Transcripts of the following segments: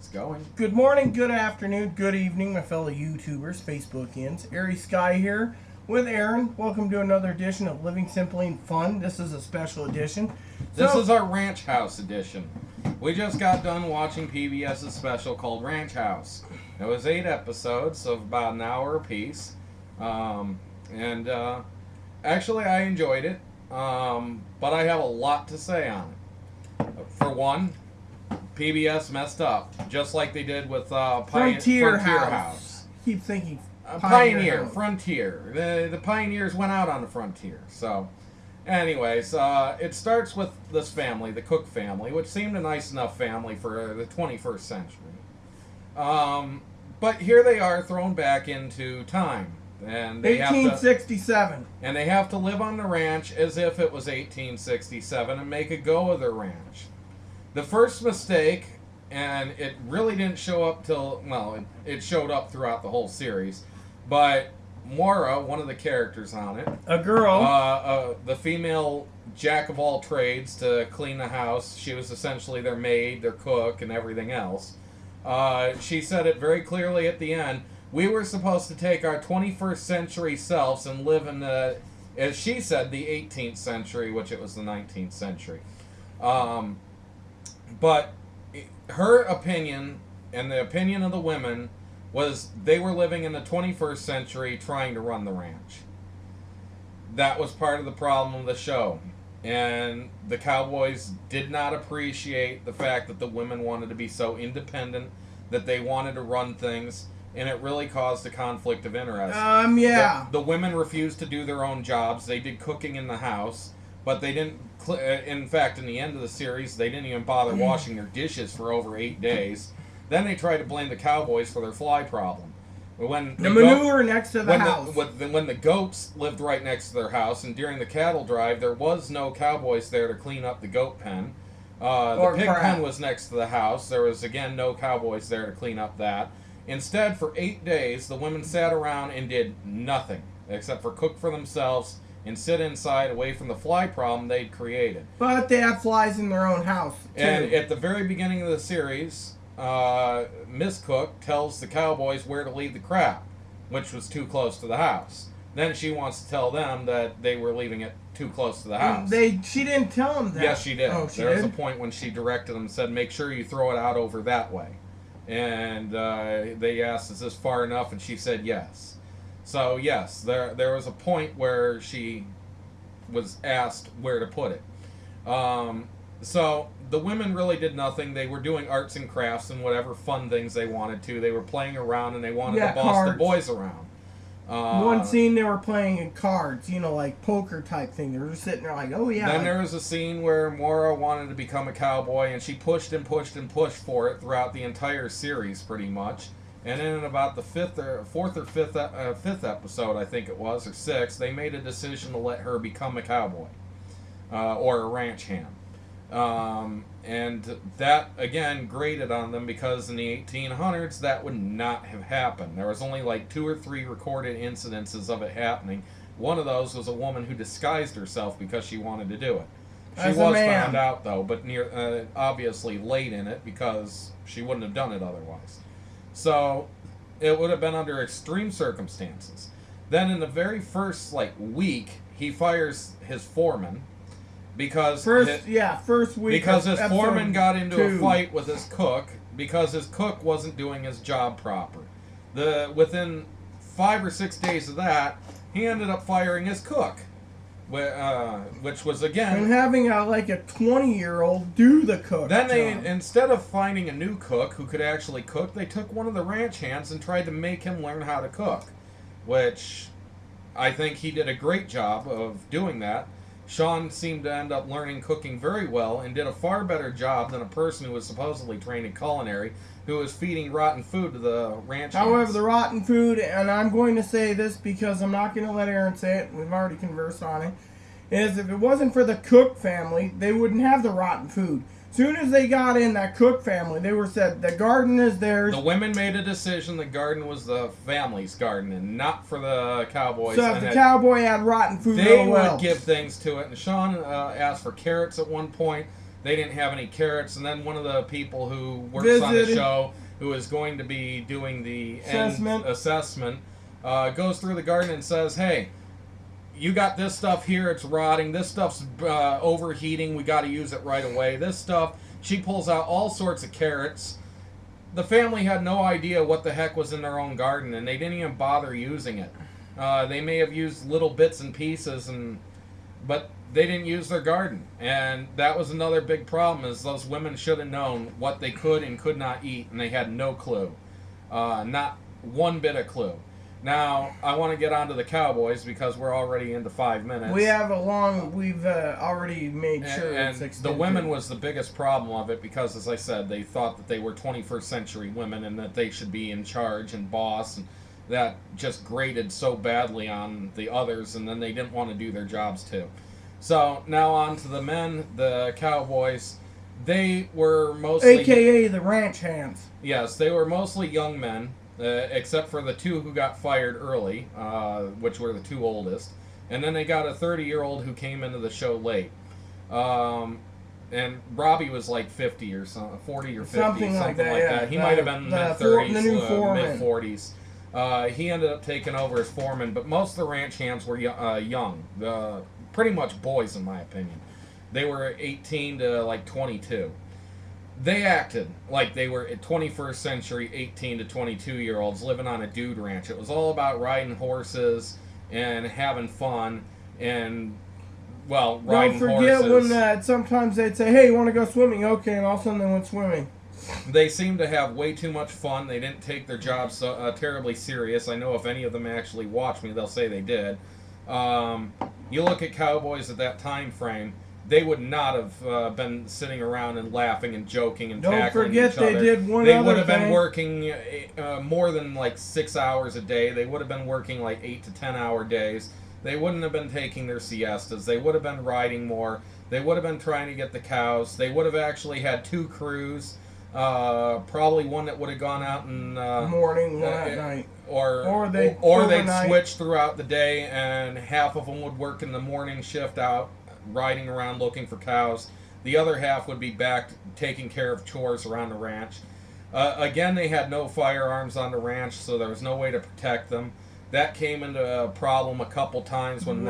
It's going. Good morning, good afternoon, good evening, my fellow YouTubers, Facebookians. Airy Sky here with Aaron. Welcome to another edition of Living Simply and Fun. This is a special edition. This is our Ranch House edition. We just got done watching PBS's special called Ranch House. It was 8 episodes of about an hour apiece. Actually, I enjoyed it. But I have a lot to say on it. For one, PBS messed up, just like they did with Frontier House. Keep thinking Frontier. The pioneers went out on the frontier. So, anyways, it starts with this family, the Cook family, which seemed a nice enough family for the 21st century. But here they are thrown back into time. And they 1867. And they have to live on the ranch as if it was 1867 and make a go of their ranch. The first mistake, and it really didn't show up till, well, it showed up throughout the whole series, but Moira, one of the characters on it, a girl, the female jack of all trades to clean the house, she was essentially their maid, their cook, and everything else. She said it very clearly at the end. We were supposed to take our 21st century selves and live in the, as she said, the 18th century, which it was the 19th century. But her opinion and the opinion of the women was they were living in the 21st century trying to run the ranch. That was part of the problem of the show. And the Cowboys did not appreciate the fact that the women wanted to be so independent, that they wanted to run things, and it really caused a conflict of interest. Yeah. The women refused to do their own jobs. They did cooking in the house, but they didn't. In fact, in the end of the series, they didn't even bother washing their dishes for over 8 days. Then they tried to blame the Cowboys for their fly problem. When the manure next to the house. When the goats lived right next to their house, and during the cattle drive, there was no Cowboys there to clean up the goat pen. The pig pen was next to the house. There was, again, no Cowboys there to clean up that. Instead, for 8 days, the women sat around and did nothing except for cook for themselves and sit inside away from the fly problem they'd created. But they have flies in their own house, too. And at the very beginning of the series, Miss Cook tells the Cowboys where to leave the crap, which was too close to the house. Then she wants to tell them that they were leaving it too close to the house. She didn't tell them that. Yes, she did. Oh, she there did? was a point when she directed them and said, make sure you throw it out over that way. And they asked, is this far enough? And she said yes. So, yes, there was a point where she was asked where to put it. So, the women really did nothing. They were doing arts and crafts and whatever fun things they wanted to. They were playing around, and they wanted to boss the boys around. One scene they were playing in cards, like poker type thing. They were just sitting there like, oh yeah. Then there was a scene where Moira wanted to become a cowboy, and she pushed and pushed and pushed for it throughout the entire series, pretty much. And then in about the fifth episode, I think it was, or sixth, they made a decision to let her become a cowboy or a ranch hand. And that, again, grated on them because in the 1800s, that would not have happened. There was only like 2 or 3 recorded incidences of it happening. One of those was a woman who disguised herself because she wanted to do it. She was found out, though, but obviously late in it because she wouldn't have done it otherwise. So it would have been under extreme circumstances. Then in the very first week, he fires his foreman. Because first week. Because his foreman got into a fight with his cook because his cook wasn't doing his job proper. Within 5 or 6 days of that, he ended up firing his cook, which was again and having a 20-year-old do the cook. Then they instead of finding a new cook who could actually cook, they took one of the ranch hands and tried to make him learn how to cook, which I think he did a great job of doing that. Sean seemed to end up learning cooking very well and did a far better job than a person who was supposedly trained in culinary who was feeding rotten food to the ranch hands. However, the rotten food, and I'm going to say this because I'm not going to let Aaron say it, we've already conversed on it, is if it wasn't for the Cook family, they wouldn't have the rotten food. Soon as they got in that Cook family, they were said, the garden is theirs. The women made a decision the garden was the family's garden and not for the Cowboys. So if the cowboy had rotten food, they would give things to it. And Sean asked for carrots at one point. they didn't have any carrots. And then one of the people who works on the show, who is going to be doing the assessment, goes through the garden and says, hey, you got this stuff here, it's rotting. This stuff's overheating. We got to use it right away. This stuff, she pulls out all sorts of carrots. The family had no idea what the heck was in their own garden, and they didn't even bother using it. They may have used little bits and pieces, but they didn't use their garden. And that was another big problem, is those women should have known what they could and could not eat, and they had no clue. Not one bit of clue. Now, I want to get on to the Cowboys because we're already into 5 minutes. We've already made sure it's extended. The women was the biggest problem of it because, as I said, they thought that they were 21st century women and that they should be in charge and boss, and that just grated so badly on the others, and then they didn't want to do their jobs too. So, now on to the men, the Cowboys. They were mostly... AKA the ranch hands. Yes, they were mostly young men. Except for the two who got fired early, which were the two oldest. And then they got a 30-year-old who came into the show late. And Robbie was like 50 or something, 40 or 50, something like that. He might have been mid-30s, mid-40s. He ended up taking over as foreman, but most of the ranch hands were young. Pretty much boys, in my opinion. They were 18 to like 22. They acted like they were 21st century 18 to 22-year-olds living on a dude ranch. It was all about riding horses and having fun and, well, riding horses. Don't forget when sometimes they'd say, hey, you want to go swimming? Okay, and all of a sudden they went swimming. They seemed to have way too much fun. They didn't take their job so terribly serious. I know if any of them actually watch me, they'll say they did. You look at Cowboys at that time frame, they would not have been sitting around and laughing and joking and tackling each other. Don't forget they did one other thing. They would have been working more than like 6 hours a day. They would have been working like 8 to 10 hour days. They wouldn't have been taking their siestas. They would have been riding more. They would have been trying to get the cows. They would have actually had 2 crews. Probably one that would have gone out in morning, one at night. Or they'd switch throughout the day, and half of them would work in the morning shift out, riding around looking for cows. The other half would be back taking care of chores around the ranch. Again, they had no firearms on the ranch, so there was no way to protect them. That came into a problem a couple times when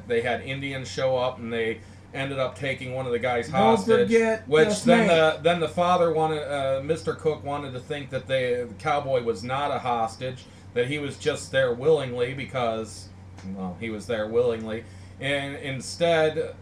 they had Indians show up and they ended up taking one of the guys hostage. Don't forget which then the father wanted, Mr. Cook wanted to think that the cowboy was not a hostage, that he was just there willingly because, well, he was there willingly. And instead,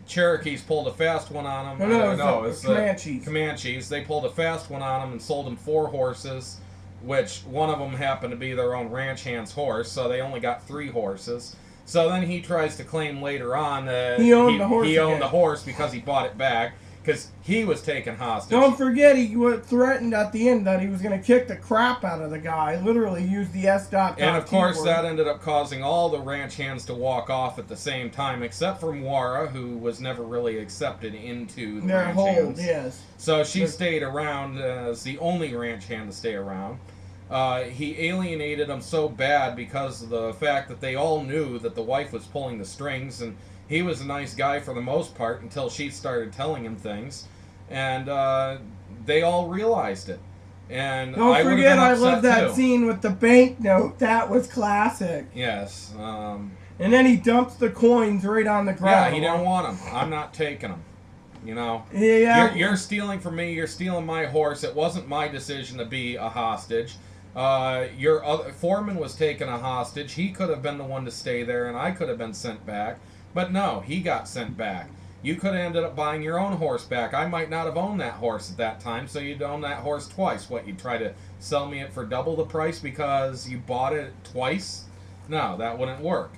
Cherokees pulled a fast one on him. No, it's Comanches. Comanches. They pulled a fast one on him and sold him 4 horses, which one of them happened to be their own ranch hand's horse, so they only got 3 horses. So then he tries to claim later on that he owned the horse because he bought it back, because he was taken hostage. Don't forget, he threatened at the end that he was going to kick the crap out of the guy. Literally used the S.T. And of course, that ended up causing all the ranch hands to walk off at the same time, except for Moira, who was never really accepted into the ranch hands. Yes. So she stayed around as the only ranch hand to stay around. He alienated them so bad because of the fact that they all knew that the wife was pulling the strings, and he was a nice guy for the most part until she started telling him things, and they all realized it. And don't forget, I love that scene with the banknote. That was classic. Yes. And then he dumps the coins right on the ground. Yeah, he didn't want them. I'm not taking them. You know, you're stealing from me. You're stealing my horse. It wasn't my decision to be a hostage. Your foreman was taken a hostage. He could have been the one to stay there, and I could have been sent back. But no, he got sent back. You could have ended up buying your own horse back. I might not have owned that horse at that time, so you'd own that horse twice. What, you'd try to sell me it for double the price because you bought it twice? No, that wouldn't work.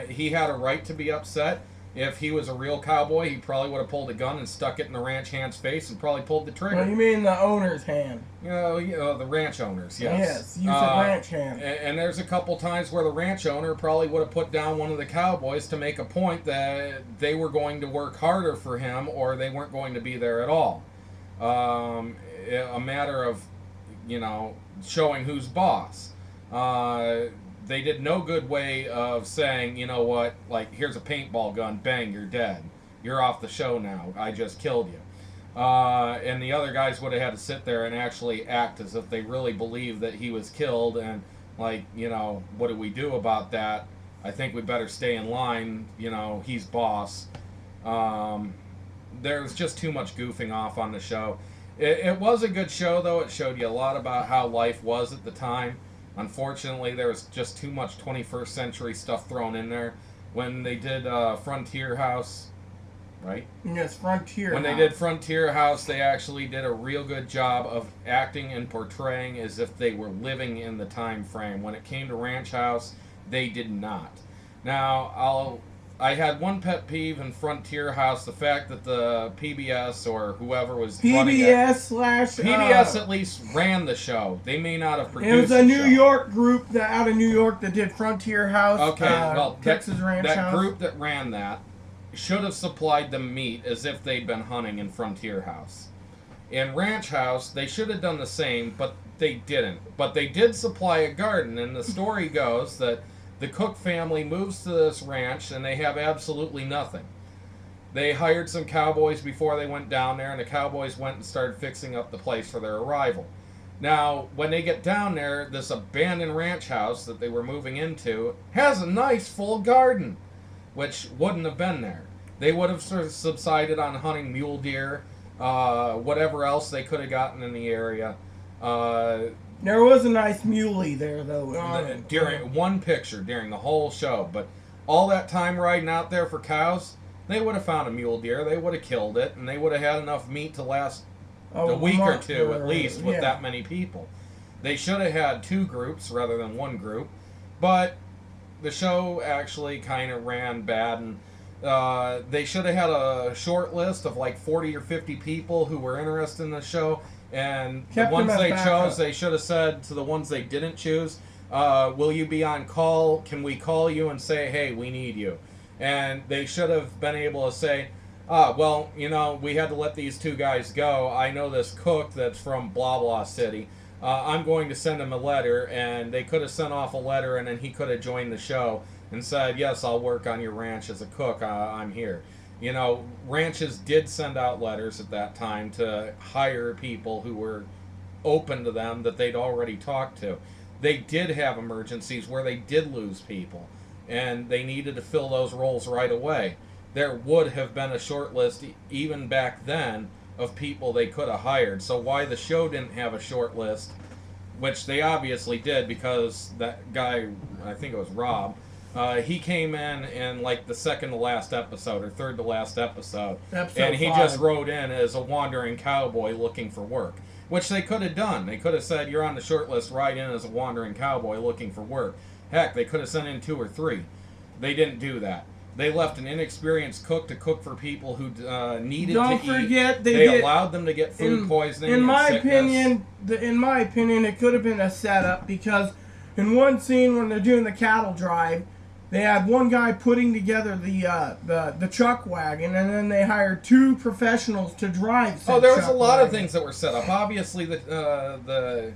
He had a right to be upset. If he was a real cowboy, he probably would have pulled a gun and stuck it in the ranch hand's face and probably pulled the trigger. Well, you mean the owner's hand? You know, the ranch owners, yes. Yes, use a ranch hand. And there's a couple times where the ranch owner probably would have put down one of the cowboys to make a point that they were going to work harder for him or they weren't going to be there at all. A matter of, you know, showing who's boss. They did no good way of saying, you know what, like, here's a paintball gun, bang, you're dead. you're off the show now. I just killed you. And the other guys would have had to sit there and actually act as if they really believed that he was killed. And, like, you know, what do we do about that? I think we better stay in line. You know, he's boss. There's just too much goofing off on the show. It was a good show, though. It showed you a lot about how life was at the time. Unfortunately, there was just too much 21st century stuff thrown in there. When they did Frontier House, right? Yes, Frontier When House. they did Frontier House, they actually did a real good job of acting and portraying as if they were living in the time frame. When it came to Ranch House, they did not. Now, I had one pet peeve in Frontier House, the fact that the PBS or whoever was running it, PBS at least ran the show. They may not have produced it was a the New show. York group out of New York that did Frontier House. Okay, well, Texas Ranch House. that group that ran that should have supplied them meat as if they'd been hunting in Frontier House. In Ranch House, they should have done the same, but they didn't. But they did supply a garden, and the story goes that the Cook family moves to this ranch, and they have absolutely nothing. They hired some cowboys before they went down there, and the cowboys went and started fixing up the place for their arrival. Now, when they get down there, this abandoned ranch house that they were moving into has a nice full garden, which wouldn't have been there. They would have sort of subsided on hunting mule deer, whatever else they could have gotten in the area. There was a nice muley there, though. During one picture, during the whole show. But all that time riding out there for cows, they would have found a mule deer, they would have killed it, and they would have had enough meat to last a week or two at least with that many people. They should have had two groups rather than one group. But the show actually kind of ran bad, and they should have had a short list of like 40 or 50 people who were interested in the show. And the ones they chose, they should have said to the ones they didn't choose, will you be on call? Can we call you and say, hey, we need you? And they should have been able to say, well, you know, we had to let these two guys go. I know this cook that's from blah, blah city. I'm going to send him a letter. And they could have sent off a letter, and then he could have joined the show and said, yes, I'll work on your ranch as a cook. I'm here. You know, ranches did send out letters at that time to hire people who were open to them that they'd already talked to. They did have emergencies where they did lose people, and they needed to fill those roles right away. There would have been a short list, even back then, of people they could have hired. So why the show didn't have a short list, which they obviously did because that guy, I think it was Rob, he came in like the second to last episode or third to last episode, and he just wrote in as a wandering cowboy looking for work, which they could have done. They could have said, you're on the short list, write in as a wandering cowboy looking for work. Heck, they could have sent in 2 or 3. They didn't do that. They left an inexperienced cook to cook for people who needed to eat. Don't forget, they allowed them to get food poisoning. In my opinion, it could have been a setup, because in one scene when they're doing the cattle drive, they had one guy putting together the chuck wagon, and then they hired 2 professionals to drive. Oh, there was a lot of things that were set up. Obviously, the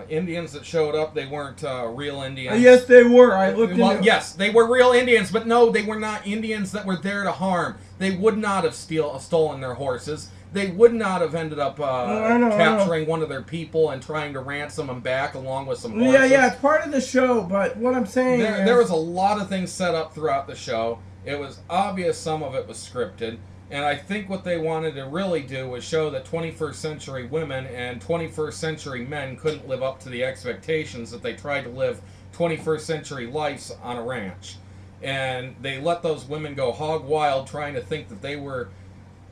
Indians that showed up, they weren't real Indians. Yes, they were. I looked into it. Yes, they were real Indians, but no, they were not Indians that were there to harm. They would not have stolen their horses. They would not have ended up capturing one of their people and trying to ransom them back along with some horses. Yeah, it's part of the show, but what I'm saying is... There was a lot of things set up throughout the show. It was obvious some of it was scripted, and I think what they wanted to really do was show that 21st century women and 21st century men couldn't live up to the expectations that they tried to live 21st century lives on a ranch. And they let those women go hog wild trying to think that they were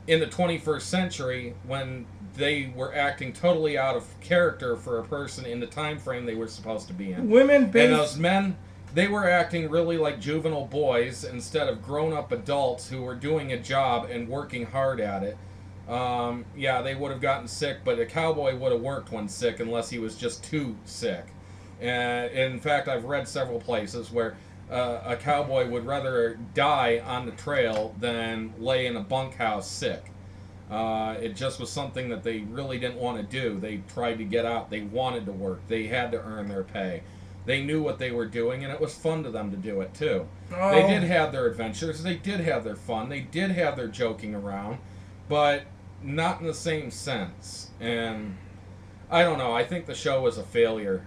in the 21st century when they were acting totally out of character for a person in the time frame they were supposed to be in. And those men, they were acting really like juvenile boys instead of grown-up adults who were doing a job and working hard at it. Yeah, they would have gotten sick, but a cowboy would have worked when sick unless he was just too sick. And in fact, I've read several places where a cowboy would rather die on the trail than lay in a bunkhouse sick. It just was something that they really didn't want to do. They tried to get out. They wanted to work. They had to earn their pay. They knew what they were doing, and it was fun to them to do it too. Oh. They did have their adventures. They did have their fun. They did have their joking around, but not in the same sense. And I don't know. I think the show was a failure.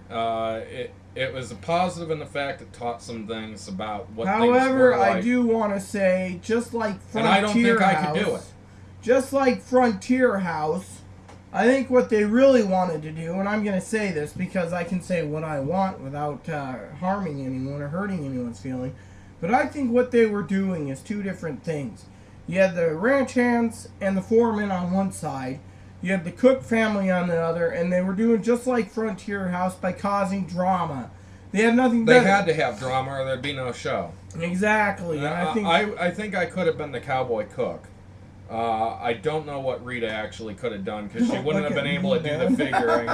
It was a positive in the fact it taught some things about what things However, were like. I do want to say, just like Frontier And I don't think House, I could do it. Just like Frontier House, I think what they really wanted to do, and I'm going to say this because I can say what I want without harming anyone or hurting anyone's feeling, but I think what they were doing is two different things. You had the ranch hands and the foreman on one side. You had the Cook family on the other, and they were doing just like Frontier House by causing drama. They had nothing better. They had to have drama or there'd be no show. Exactly. And I think I could have been the cowboy cook. I don't know what Rita actually could have done because she wouldn't have been able to do the figuring.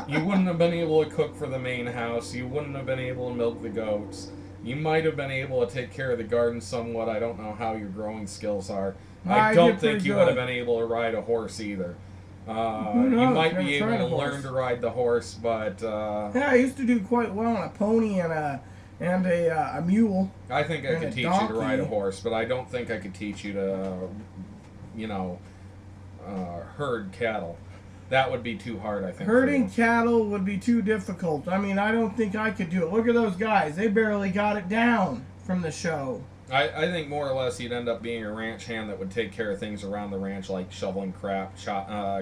You wouldn't have been able to cook for the main house. You wouldn't have been able to milk the goats. You might have been able to take care of the garden somewhat. I don't know how your growing skills are. I don't think you would have been able to ride a horse either. You might be able to learn to ride the horse, but yeah, I used to do quite well on a pony and a mule. I think I could teach you to ride a horse, but I don't think I could teach you to, herd cattle. That would be too hard, I think. Herding cattle would be too difficult. I mean, I don't think I could do it. Look at those guys; they barely got it down from the show. I think more or less you'd end up being a ranch hand that would take care of things around the ranch, like shoveling crap,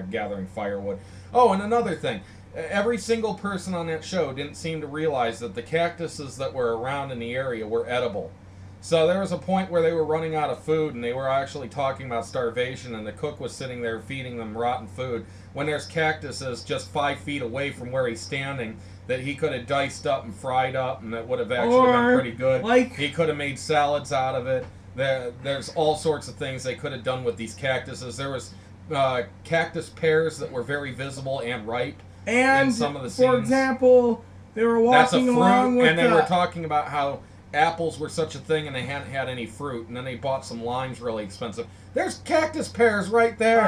gathering firewood. Oh, and another thing. Every single person on that show didn't seem to realize that the cactuses that were around in the area were edible. So there was a point where they were running out of food, and they were actually talking about starvation, and the cook was sitting there feeding them rotten food, when there's cactuses just 5 feet away from where he's standing that he could have diced up and fried up, and that would have actually been pretty good. He could have made salads out of it. There's all sorts of things they could have done with these cactuses. There was cactus pears that were very visible and ripe in some of the scenes. For example, they were walking along with... And they were talking about how apples were such a thing and they hadn't had any fruit, and then they bought some limes really expensive. There's cactus pears right there.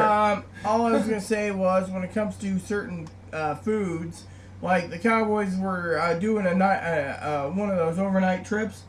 All I was going to say was, when it comes to certain foods, like the Cowboys were doing one of those overnight trips,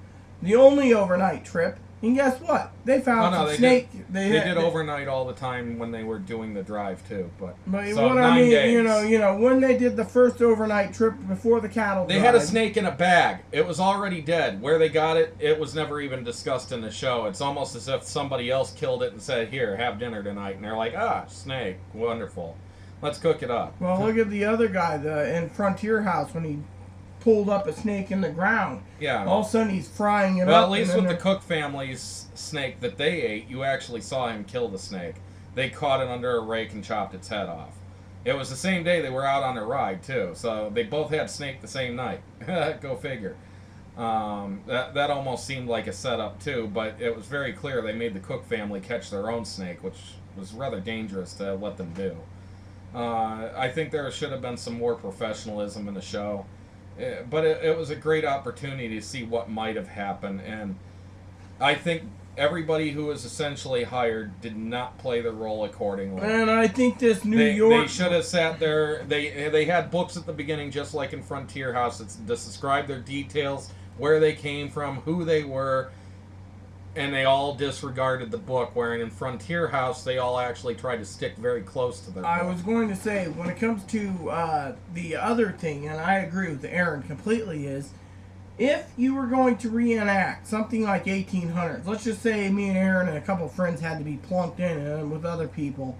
the only overnight trip, and guess what? They found some snake. They did overnight all the time when they were doing the drive too. But so what I mean, days. When they did the first overnight trip before the cattle they had a snake in a bag. It was already dead. Where they got it, it was never even discussed in the show. It's almost as if somebody else killed it and said, "Here, have dinner tonight." And they're like, snake, wonderful. Let's cook it up. Well, look at the other guy in Frontier House when he pulled up a snake in the ground. Yeah. All of a sudden he's frying it up. Well, at least with the Cook family's snake that they ate, you actually saw him kill the snake. They caught it under a rake and chopped its head off. It was the same day they were out on a ride, too. So they both had snake the same night. Go figure. That almost seemed like a setup, too. But it was very clear they made the Cook family catch their own snake, which was rather dangerous to let them do. I think there should have been some more professionalism in the show. But it was a great opportunity to see what might have happened, and I think everybody who was essentially hired did not play the role accordingly. And I think this New York... They should have sat there. They had books at the beginning, just like in Frontier House, that described their details, where they came from, who they were, and they all disregarded the book, wherein in Frontier House, they all actually tried to stick very close to their book. I was going to say, when it comes to the other thing, and I agree with Aaron completely, is if you were going to reenact something like 1800s, let's just say me and Aaron and a couple of friends had to be plunked in with other people,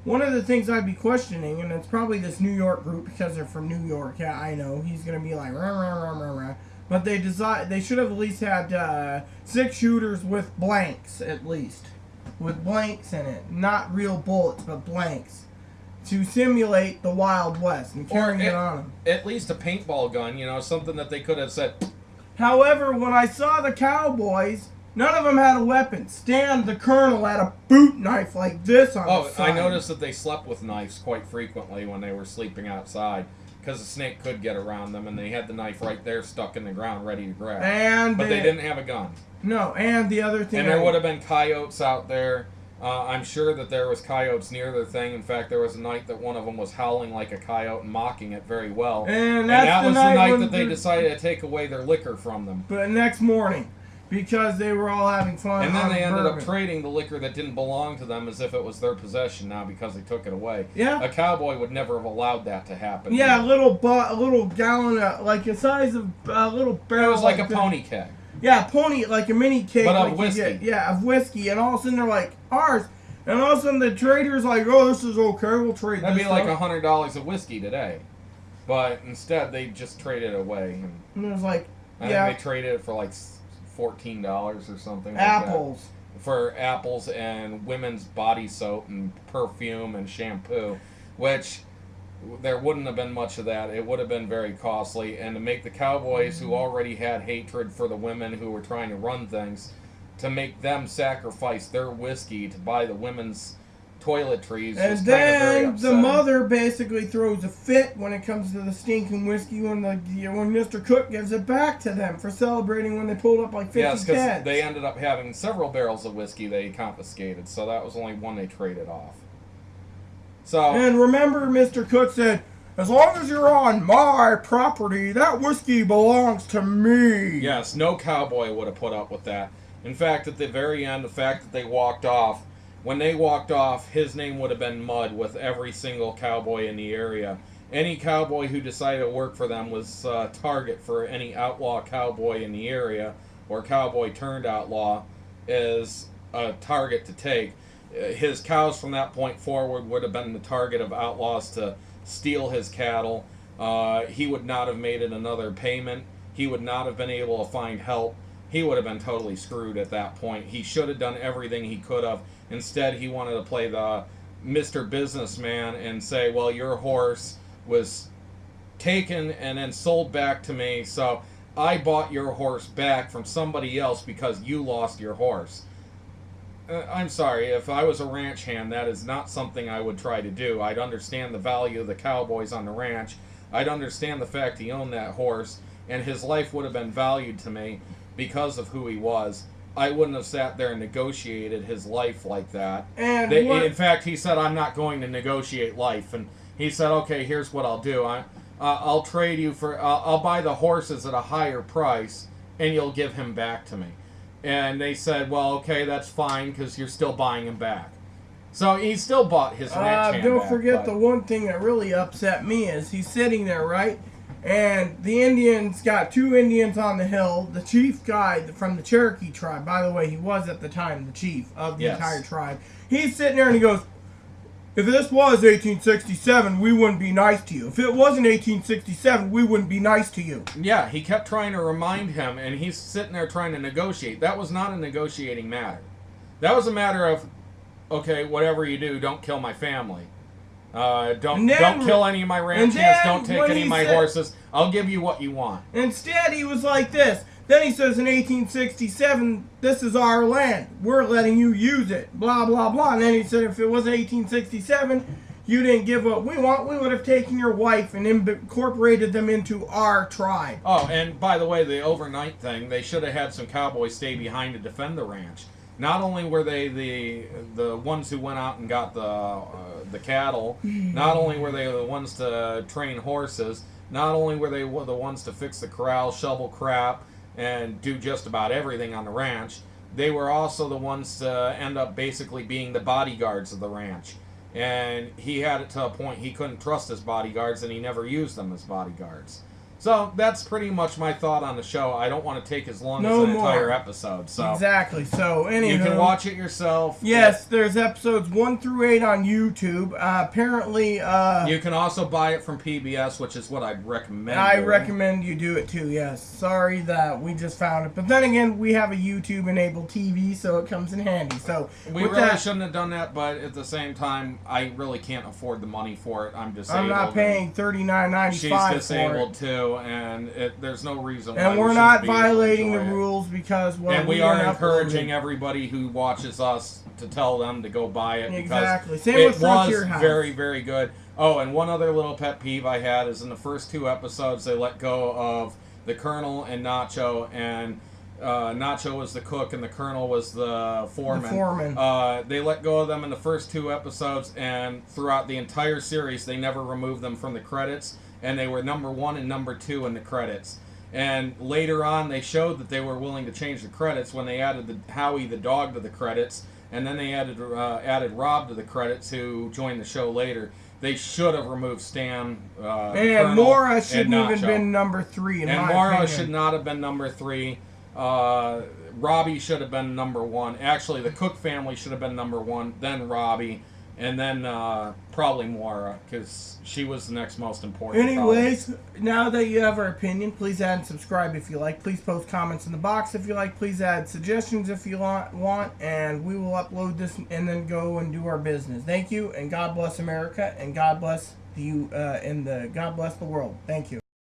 one of the things I'd be questioning, and it's probably this New York group because they're from New York, yeah, I know, he's going to be like, rah, rah, rah, rah, rah. But they should have at least had 6 shooters with blanks, at least. With blanks in it. Not real bullets, but blanks. To simulate the Wild West and carrying it on them. At least a paintball gun, something that they could have said. However, when I saw the Cowboys, none of them had a weapon. Stan, the Colonel, had a boot knife like this on the side. I noticed that they slept with knives quite frequently when they were sleeping outside. Because the snake could get around them, and they had the knife right there stuck in the ground ready to grab. But they didn't have a gun. No, and the other thing... And there would have been coyotes out there. I'm sure that there was coyotes near their thing. In fact, there was a night that one of them was howling like a coyote and mocking it very well. And that was the night that they decided to take away their liquor from them. But next morning, because they were all having fun. And then they ended bourbon. up trading the liquor that didn't belong to them as if it was their possession now because they took it away. Yeah. A cowboy would never have allowed that to happen. Yeah, a little gallon, like the size of a little barrel. It was like a pony keg. Yeah, pony, like a mini keg. But like of whiskey. Yeah, of whiskey. And all of a sudden they're like, ours. And all of a sudden the trader's like, oh, this is okay, we'll trade That'd this be like stuff. $100 of whiskey today. But instead they just traded it away. And it was like, I think they traded it for like $14 or something apples. Like that. For apples and women's body soap and perfume and shampoo, which there wouldn't have been much of that. It would have been very costly. And to make the cowboys who already had hatred for the women who were trying to run things, to make them sacrifice their whiskey to buy the women's toiletries. And was then very the upsetting. mother basically throws a fit when it comes to the stinking whiskey when Mr. Cook gives it back to them for celebrating when they pulled up like 50 Yes, because cats. they ended up having several barrels of whiskey they confiscated, so that was only one they traded off. So And remember, Mr. Cook said, as long as you're on my property, that whiskey belongs to me. yes, no cowboy would have put up with that. In fact, at the very end, the fact that they walked off, when they walked off, his name would have been mud with every single cowboy in the area. Any cowboy who decided to work for them was a target for any outlaw cowboy in the area, or cowboy turned outlaw, is a target to take. His cows from that point forward would have been the target of outlaws to steal his cattle. He would not have made it another payment. He would not have been able to find help. He would have been totally screwed at that point. He should have done everything he could have. Instead, he wanted to play the Mr. Businessman and say, well, your horse was taken and then sold back to me, so I bought your horse back from somebody else because you lost your horse. I'm sorry, if I was a ranch hand, that is not something I would try to do. I'd understand the value of the cowboys on the ranch. I'd understand the fact he owned that horse, and his life would have been valued to me because of who he was. I wouldn't have sat there and negotiated his life like that. And In fact, he said, I'm not going to negotiate life. And he said, okay, here's what I'll do. I'll trade you for, I'll buy the horses at a higher price, and you'll give him back to me. And they said, well, okay, that's fine, because you're still buying him back. So he still bought his ranch hand don't back, forget the one thing that really upset me is he's sitting there, right? And the Indians got 2 Indians on the hill. The chief guy from the Cherokee tribe, by the way, he was at the time the chief of the entire tribe. He's sitting there and he goes, if this was 1867, we wouldn't be nice to you. If it wasn't 1867, we wouldn't be nice to you. Yeah, he kept trying to remind him, and he's sitting there trying to negotiate. That was not a negotiating matter. That was a matter of, okay, whatever you do, don't kill my family. Don't kill any of my ranch hands. Don't take any of my horses. I'll give you what you want. Instead, he was like this. Then he says in 1867, this is our land. We're letting you use it. Blah, blah, blah. And then he said if it wasn't 1867, you didn't give what we want, we would have taken your wife and incorporated them into our tribe. Oh, and by the way, the overnight thing, they should have had some cowboys stay behind to defend the ranch. Not only were they the ones who went out and got the cattle, not only were they the ones to train horses, not only were they the ones to fix the corral, shovel crap, and do just about everything on the ranch, they were also the ones to end up basically being the bodyguards of the ranch. And he had it to a point he couldn't trust his bodyguards, and he never used them as bodyguards. So that's pretty much my thought on the show. I don't want to take as long as an entire episode. So exactly. So anyway, you can watch it yourself. Yes, there's episodes 1 through 8 on YouTube. Apparently, you can also buy it from PBS, which is what I'd recommend. I recommend you do it too. Yes. Sorry that we just found it, but then again, we have a YouTube-enabled TV, so it comes in handy. So we really shouldn't have done that, but at the same time, I really can't afford the money for it. I'm disabled. I'm not paying $39.95. She's disabled too. And there's no reason why. And we're not violating the rules because, well, and we are encouraging everybody who watches us to tell them to go buy it. Exactly. Because Same with Frontier was House. very, very good. Oh, and one other little pet peeve I had is in the first 2 episodes they let go of the Colonel and Nacho, and Nacho was the cook and the Colonel was the foreman. The foreman. They let go of them in the first 2 episodes, and throughout the entire series, they never removed them from the credits, and they were number 1 and number 2 in the credits. And later on, they showed that they were willing to change the credits when they added Howie the dog to the credits, and then they added Rob to the credits, who joined the show later. They should have removed Stan. And Maura shouldn't even been number 3 in my opinion. And Maura should not have been number 3. Robbie should have been number 1. Actually, the Cook family should have been number 1, then Robbie, and then probably Maura, because she was the next most important. Anyways, now that you have our opinion, please add and subscribe if you like. Please post comments in the box if you like. Please add suggestions if you want, and we will upload this and then go and do our business. Thank you, and God bless America, and God bless you, God bless the world. Thank you.